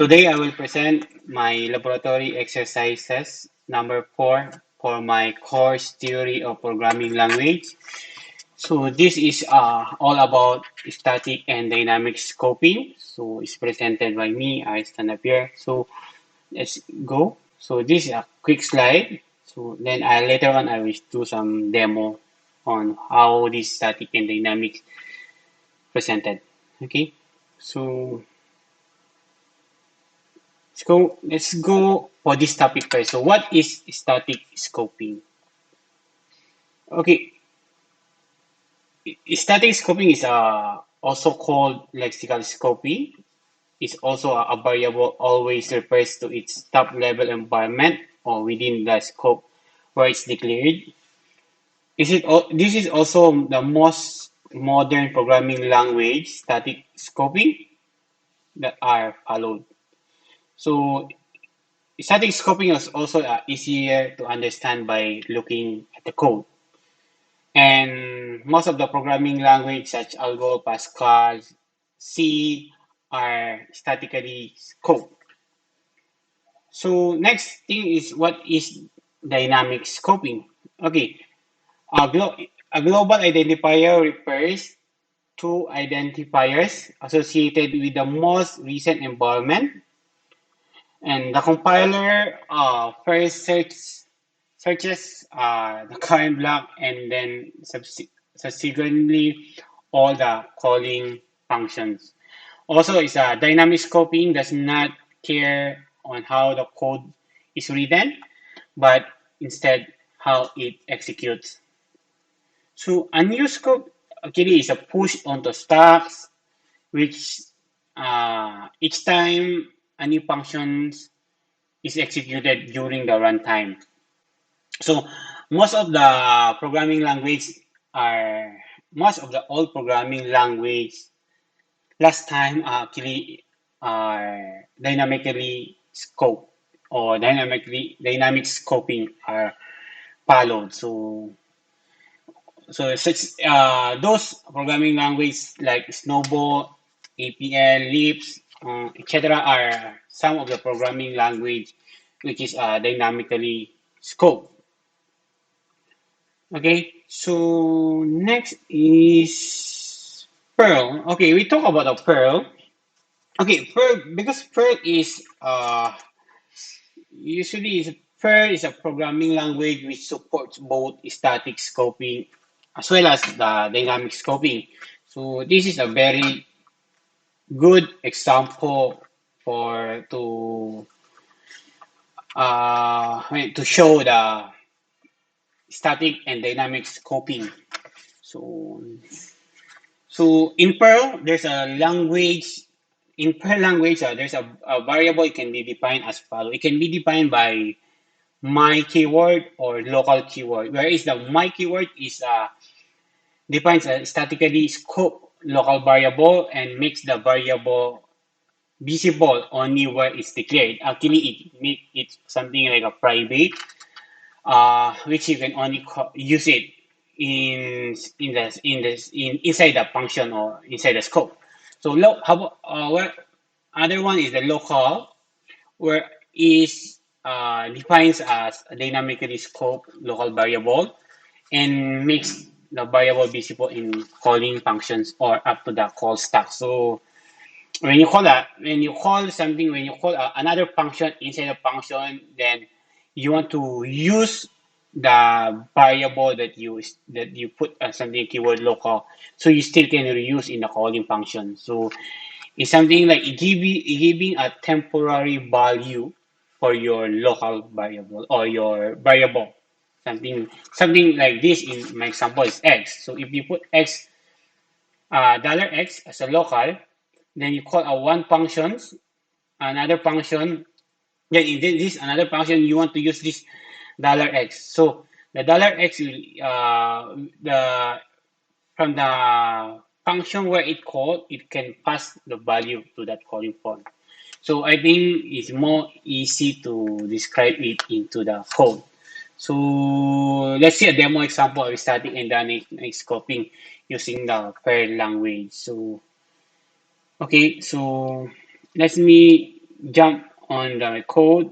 Today I will present my laboratory exercises number 4 for my course theory of programming language. So this is all about static and dynamic scoping. So it's presented by me, Ariston Javier. So let's go. So this is a quick slide. So then later on I will do some demo on how this static and dynamic presented. Okay. So let's go for this topic first. So what is static scoping? Okay, static scoping is also called lexical scoping. It's also a variable always refers to its top level environment or within the scope where it's declared. This is also the most modern programming language static scoping that are followed. So static scoping is also easier to understand by looking at the code. And most of the programming language such as Algo, Pascal, C are statically scoped. So next thing is what is dynamic scoping? Okay, a global identifier refers to identifiers associated with the most recent environment, and the compiler first searches the current block and then subsequently all the calling functions. Also, it's a dynamic scoping does not care on how the code is written, but instead how it executes. So a new scope actually is a push onto stacks, which each time a new function is executed during the runtime. So most of the programming language are most of the old programming language last time actually are dynamically scoped or dynamic scoping are followed. So those programming languages like Snowball, APL, Lips, etc. are some of the programming language which is dynamically scoped. Okay, so next is Perl. Okay, we talk about the Perl. Okay, Perl because Perl is usually is Perl is a programming language which supports both static scoping as well as the dynamic scoping. So this is a very good example for to show the static and dynamic scoping. So So in Perl, there's a language. In Perl language, there's a variable. It can be defined as follow. It can be defined by my keyword or local keyword. Whereas the my keyword is defines a statically scope local variable and makes the variable visible only where it's declared. Actually, it make it something like a private, which you can only use it inside the function or inside the scope. So what other one is the local, where is defines as a dynamically scope local variable and makes the variable visible in calling functions or up to the call stack. So when you call something, when you call another function inside a function, then you want to use the variable that you put something keyword local, so you still can reuse in the calling function. So it's something like giving a temporary value for your local variable or your variable. Something like this in my example is x. So if you put x $x as a local, then you call a one functions, another function. Then in this another function, you want to use this $x. So the $x will the from the function where it called, it can pass the value to that calling point. So I think it's more easy to describe it into the code. So let's see a demo example of static and dynamic scoping using the Perl language. So okay, so let me jump on the code